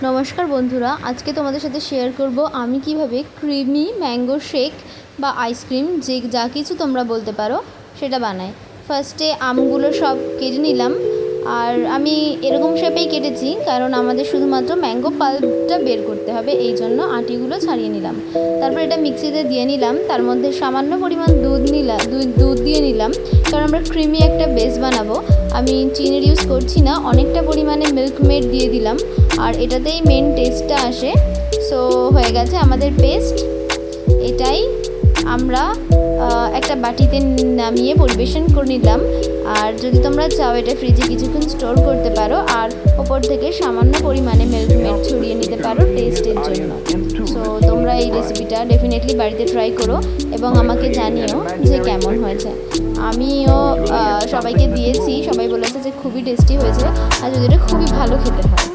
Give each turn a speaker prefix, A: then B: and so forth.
A: নমস্কার বন্ধুরা, আজকে তোমাদের সাথে শেয়ার করব আমি কিভাবে ক্রিমি ম্যাঙ্গো শেক বা আইসক্রিম যা কিছু তোমরা বলতে পারো সেটা বানাই। ফার্স্টে আমগুলো সব কেটে নিলাম, আর আমি এরকম শেপেই কেটেছি কারণ আমাদের শুধুমাত্র ম্যাঙ্গো পাল্পটা বের করতে হবে, এই জন্য আটিগুলো ছাড়িয়ে নিলাম। তারপর এটা মিক্সিতে দিয়ে নিলাম, তার মধ্যে সামান্য পরিমাণ দুধ দিয়ে নিলাম কারণ আমরা ক্রিমি একটা বেস বানাবো। আমি চিনির ইউজ করছি না, অনেকটা পরিমাণে মিল্ক মেড দিয়ে দিলাম, আর এটাতেই মেন টেস্টটা আসে। সো হয়ে গেছে আমাদের পেস্ট। এটাই আমরা একটা বাটিতে নামিয়ে পরিবেশন করে নিলাম। আর যদি তোমরা চাও এটা ফ্রিজে কিছুক্ষণ স্টোর করতে পারো, আর ওপর থেকে সামান্য পরিমাণে মিল্ক মেড ছড়িয়ে নিতে পারো টেস্টের জন্য। সো তোমরা এই রেসিপিটা ডেফিনেটলি বাড়িতে ট্রাই করো এবং আমাকে জানিও যে কেমন হয়েছে। আমিও সবাইকে দিয়েছি, সবাই বলেছে যে খুবই টেস্টি হয়েছে, আর যদি এটা খুবই ভালো খেতে হয়।